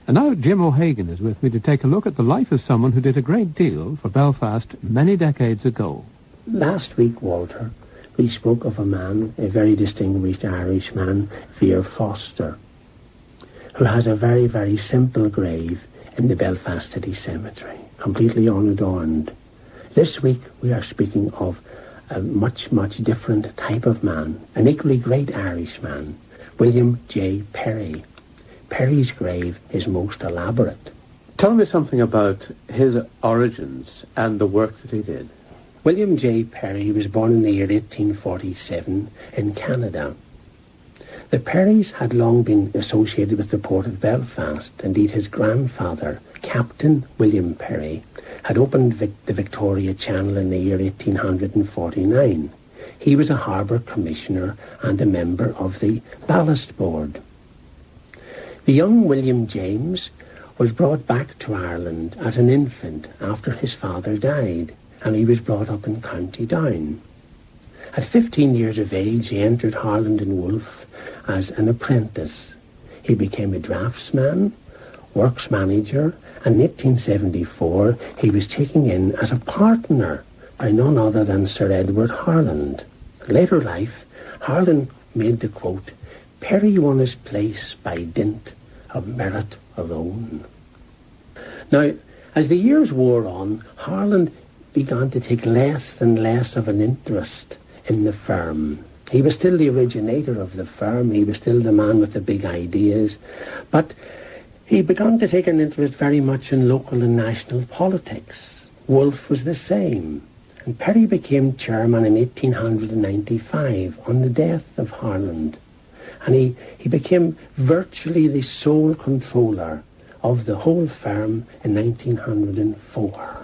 And now Jim O'Hagan is with me to take a look at the life of someone who did a great deal for Belfast many decades ago. Last week, Walter, we spoke of a man, a very distinguished Irishman, Vir Foster, who has a very, very simple grave in the Belfast City Cemetery, completely unadorned. This week we are speaking of a much, much different type of man, an equally great Irishman, William J. Pirrie. Pirrie's grave is most elaborate. Tell me something about his origins and the work that he did. William J. Pirrie was born in the year 1847 in Canada. The Pirries had long been associated with the port of Belfast. Indeed, his grandfather, Captain William Pirrie, had opened the Victoria Channel in the year 1849. He was a harbour commissioner and a member of the Ballast Board. The young William James was brought back to Ireland as an infant after his father died, and he was brought up in County Down. At 15 years of age, he entered Harland and Wolff as an apprentice. He became a draftsman, works manager, and in 1874 he was taken in as a partner by none other than Sir Edward Harland. Later life, Harland made the quote, "Pirrie won his place by dint of merit alone." Now, as the years wore on, Harland began to take less and less of an interest in the firm. He was still the originator of the firm, he was still the man with the big ideas, but he began to take an interest very much in local and national politics. Wolff was the same, and Pirrie became chairman in 1895 on the death of Harland, and he became virtually the sole controller of the whole firm in 1904.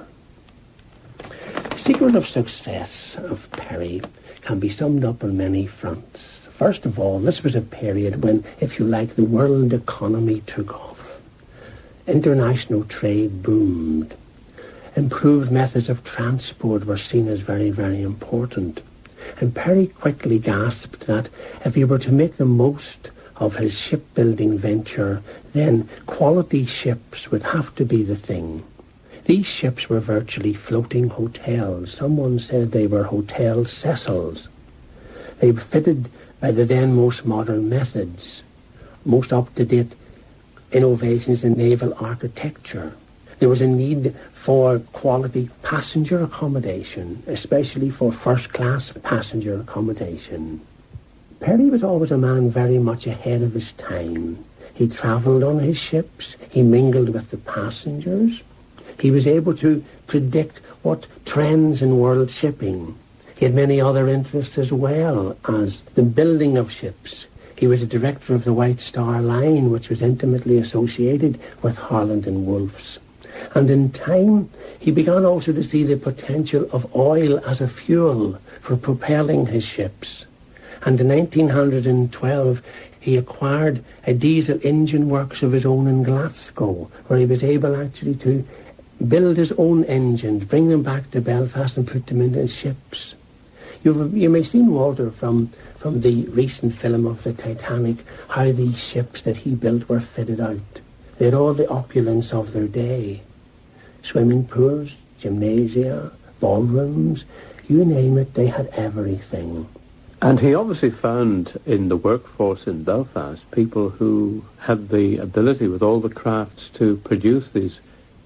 The secret of success of Pirrie can be summed up on many fronts. First of all, this was a period when, if you like, the world economy took off. International trade boomed. Improved methods of transport were seen as very, very important. And Pirrie quickly gasped that if he were to make the most of his shipbuilding venture, then quality ships would have to be the thing. These ships were virtually floating hotels. Someone said they were Hotel Cecils. They were fitted by the then most modern methods, most up-to-date innovations in naval architecture. There was a need for quality passenger accommodation, especially for first-class passenger accommodation. Pirrie was always a man very much ahead of his time. He travelled on his ships, he mingled with the passengers. He was able to predict what trends in world shipping. He had many other interests as well as the building of ships. He was a director of the White Star Line, which was intimately associated with Harland and Wolff's. And in time, he began also to see the potential of oil as a fuel for propelling his ships. And in 1912, he acquired a diesel engine works of his own in Glasgow, where he was able actually to build his own engines, bring them back to Belfast and put them into his ships. You may have seen, Walter, from the recent film of the Titanic, how these ships that he built were fitted out. They had all the opulence of their day. Swimming pools, gymnasia, ballrooms, you name it, they had everything. And he obviously found in the workforce in Belfast people who had the ability with all the crafts to produce these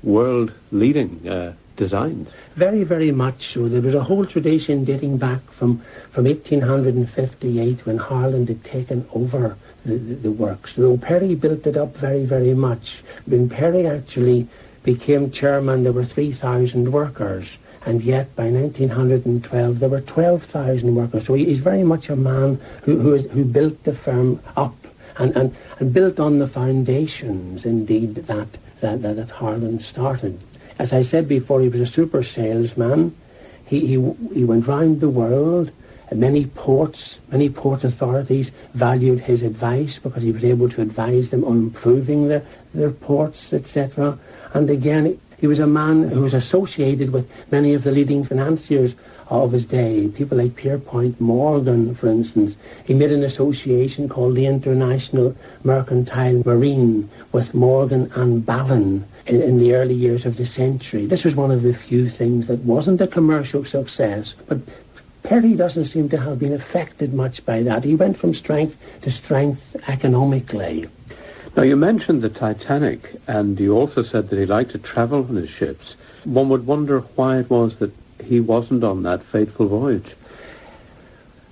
world-leading designs. Very, very much so. There was a whole tradition dating back from 1858 when Harland had taken over the works. Though Pirrie built it up very, very much. When Pirrie actually became chairman, there were 3,000 workers, and yet by 1912 there were 12,000 workers. So he's very much a man who built the firm up and built on the foundations, indeed, that Harland started. As I said before, he was a super salesman. He went round the world. Many port authorities valued his advice because he was able to advise them on improving their ports, etc. And again, He was a man who was associated with many of the leading financiers of his day, people like Pierpont Morgan, for instance. He made an association called the International Mercantile Marine with Morgan and Ballon in the early years of the century. This was one of the few things that wasn't a commercial success, but Pirrie doesn't seem to have been affected much by that. He went from strength to strength economically. Now, you mentioned the Titanic, and you also said that he liked to travel on his ships. One would wonder why it was that he wasn't on that fateful voyage.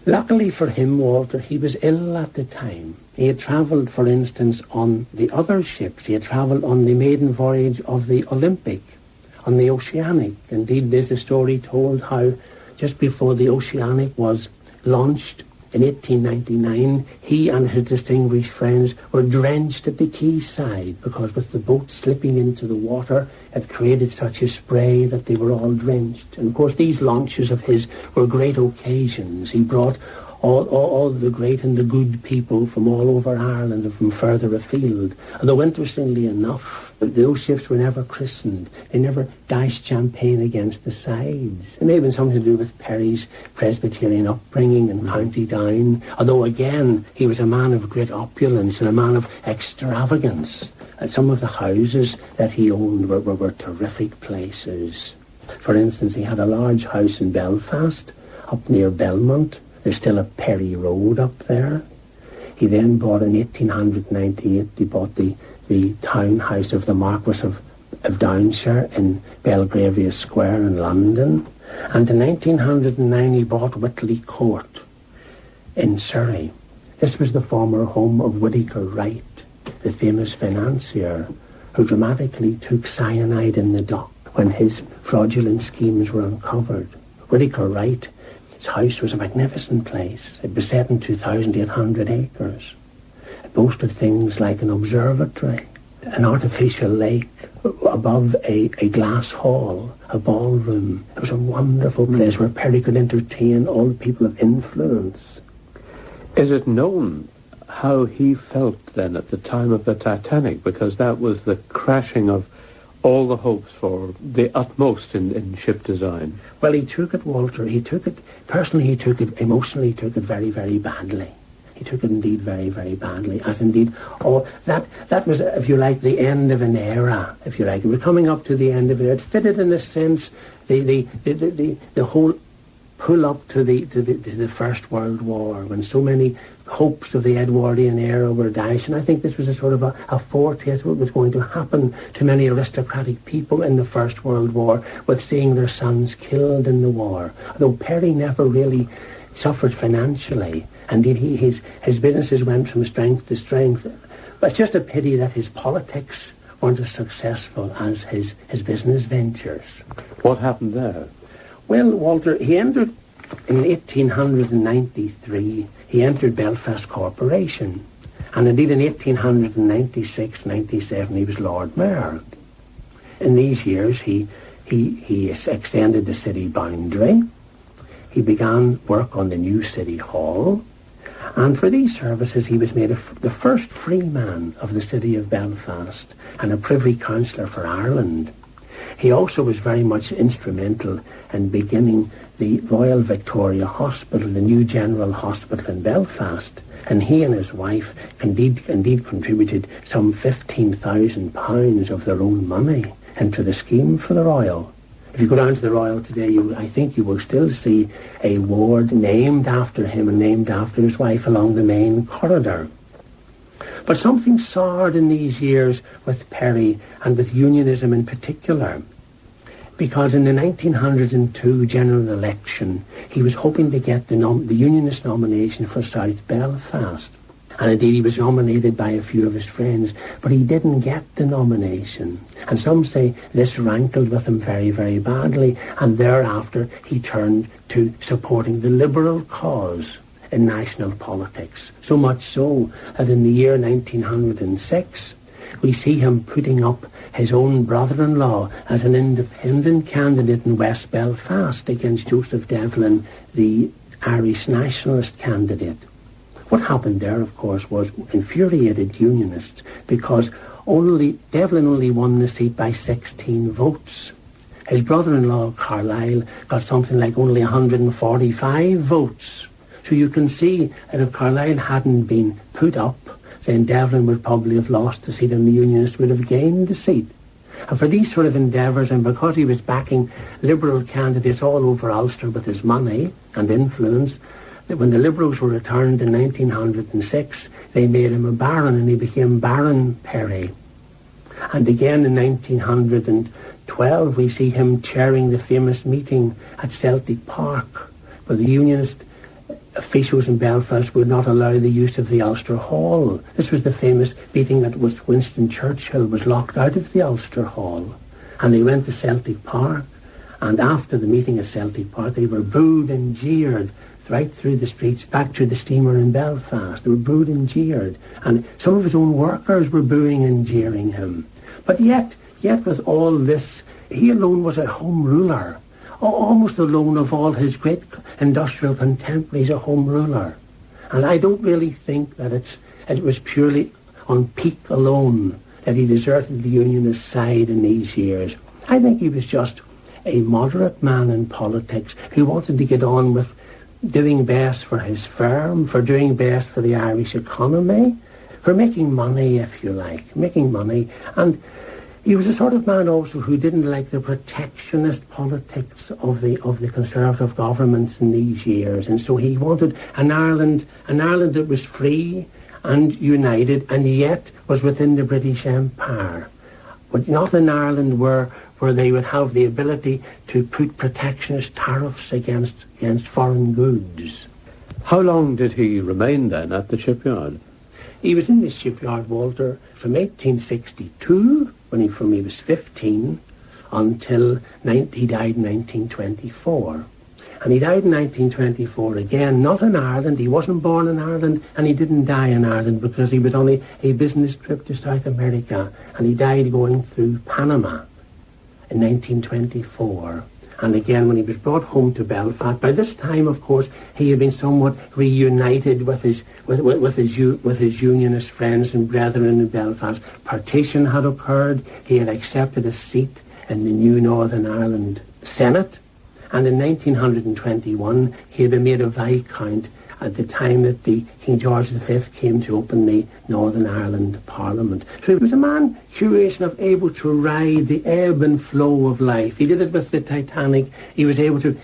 Luckily for him, Walter, he was ill at the time. He had travelled, for instance, on the other ships. He had travelled on the maiden voyage of the Olympic, on the Oceanic. Indeed, there's a story told how just before the Oceanic was launched in 1899, he and his distinguished friends were drenched at the quayside because with the boat slipping into the water, it created such a spray that they were all drenched. And of course, these launches of his were great occasions. He brought all the great and the good people from all over Ireland and from further afield. Although, interestingly enough, those ships were never christened. They never dashed champagne against the sides. It may have been something to do with Pirrie's Presbyterian upbringing in County Down, although, again, he was a man of great opulence and a man of extravagance. And some of the houses that he owned were terrific places. For instance, he had a large house in Belfast, up near Belmont. There's still a Pirrie Road up there. He then bought in 1898, he bought the townhouse of the Marquess of Downshire in Belgravia Square in London. And in 1909 he bought Whitley Court in Surrey. This was the former home of Whittaker Wright, the famous financier who dramatically took cyanide in the dock when his fraudulent schemes were uncovered. Whittaker Wright, his house was a magnificent place. It was set in 2,800 acres. It boasted things like an observatory, an artificial lake above a glass hall, a ballroom. It was a wonderful place where Pirrie could entertain all the people of influence. Is it known how he felt then at the time of the Titanic? Because that was the crashing of all the hopes for the utmost in ship design. Well, he took it, Walter. He took it, personally he took it, emotionally he took it very, very badly. He took it indeed very, very badly, as indeed, that was, if you like, the end of an era, if you like. We're coming up to the end of it. It fitted, in a sense, the whole pull up to the First World War, when so many hopes of the Edwardian era were dashed. And I think this was a sort of a foretaste of what was going to happen to many aristocratic people in the First World War, with seeing their sons killed in the war. Though Pirrie never really suffered financially, and his businesses went from strength to strength. But it's just a pity that his politics weren't as successful as his business ventures. What happened there? Well, Walter, he entered in 1893, he entered Belfast Corporation. And indeed in 1896-97 he was Lord Mayor. In these years he extended the city boundary. He began work on the new city hall. And for these services he was made the first freeman of the city of Belfast and a Privy Councillor for Ireland. He also was very much instrumental in beginning the Royal Victoria Hospital, the new General Hospital in Belfast. And he and his wife indeed contributed some £15,000 of their own money into the scheme for the Royal. If you go down to the Royal today, I think you will still see a ward named after him and named after his wife along the main corridor. But something soured in these years with Pirrie and with unionism in particular, because in the 1902 general election he was hoping to get the unionist nomination for South Belfast. And indeed he was nominated by a few of his friends, but he didn't get the nomination. And some say this rankled with him very, very badly, and thereafter he turned to supporting the liberal cause in national politics. So much so that in the year 1906 we see him putting up his own brother-in-law as an independent candidate in West Belfast against Joseph Devlin, the Irish nationalist candidate. What happened there, of course, was infuriated unionists, because Devlin only won the seat by 16 votes. His brother-in-law, Carlisle, got something like only 145 votes. So you can see that if Carlisle hadn't been put up, then Devlin would probably have lost the seat and the Unionists would have gained the seat. And for these sort of endeavours, and because he was backing Liberal candidates all over Ulster with his money and influence, that when the Liberals were returned in 1906, they made him a baron and he became Baron Pirrie. And again in 1912, we see him chairing the famous meeting at Celtic Park, where the Unionist officials in Belfast would not allow the use of the Ulster Hall. This was the famous meeting at which Winston Churchill was locked out of the Ulster Hall. And they went to Celtic Park, and after the meeting at Celtic Park, they were booed and jeered right through the streets, back to the steamer in Belfast. They were booed and jeered. And some of his own workers were booing and jeering him. But yet with all this, he alone was a home ruler. Almost alone of all his great industrial contemporaries, a home ruler. And I don't really think that it was purely on pique alone that he deserted the Unionist side in these years. I think he was just a moderate man in politics who wanted to get on with doing best for his firm, for doing best for the Irish economy, for making money, if you like, making money. And he was a sort of man also who didn't like the protectionist politics of the Conservative governments in these years. And so he wanted an Ireland that was free and united and yet was within the British Empire. But not an Ireland where they would have the ability to put protectionist tariffs against foreign goods. How long did he remain then at the shipyard? He was in the shipyard, Walter, from 1862, when he was 15, until he died in 1924. And he died in 1924 again, not in Ireland. He wasn't born in Ireland, and he didn't die in Ireland because he was on a business trip to South America, and he died going through Panama in 1924. And again, when he was brought home to Belfast, by this time, of course, he had been somewhat reunited with his Unionist friends and brethren in Belfast. Partition had occurred. He had accepted a seat in the new Northern Ireland Senate. And in 1921, he had been made a Viscount at the time that the King George V came to open the Northern Ireland Parliament. So he was a man curious enough, able to ride the ebb and flow of life. He did it with the Titanic. He was able to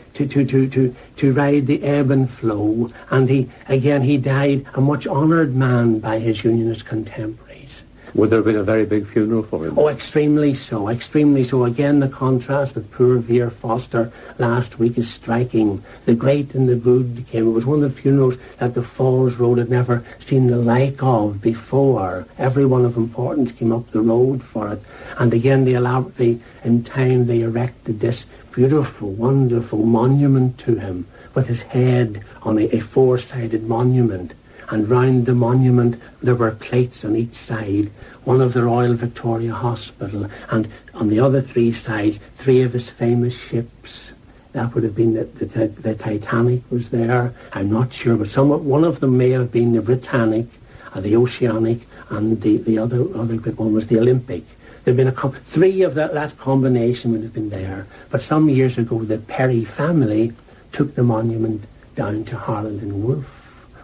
ride the ebb and flow. And he died a much honoured man by his Unionist contemporaries. Would there have been a very big funeral for him? Oh, extremely so, extremely so. Again, the contrast with poor Vere Foster last week is striking. The great and the good came. It was one of the funerals that the Falls Road had never seen the like of before. Everyone of importance came up the road for it. And again, in time, they erected this beautiful, wonderful monument to him with his head on a four-sided monument. And round the monument there were plates on each side, one of the Royal Victoria Hospital, and on the other three sides, three of his famous ships. That would have been the Titanic was there, I'm not sure, but one of them may have been the Britannic, the Oceanic, and the other good one was the Olympic. There'd been three of that combination would have been there. But some years ago, the Pirrie family took the monument down to Harland and Wolff,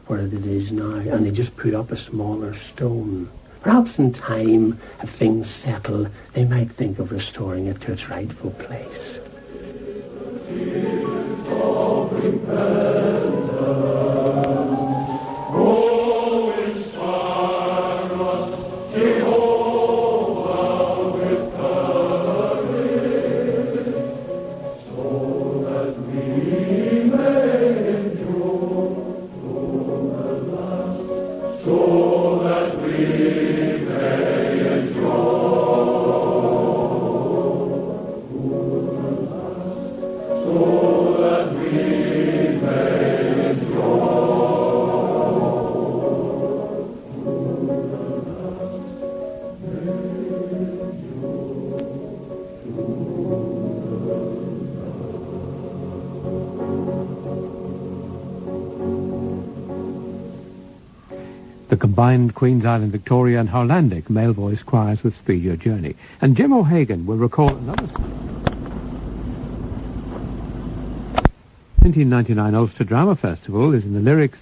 where it is now, and they just put up a smaller stone. Perhaps in time, if things settle, they might think of restoring it to its rightful place. So that we may The combined Queen's Island Victoria and Harlandic male voice choirs with Speed Your Journey. And Jim O'Hagan will recall another song. 1999 Ulster Drama Festival is in the lyrics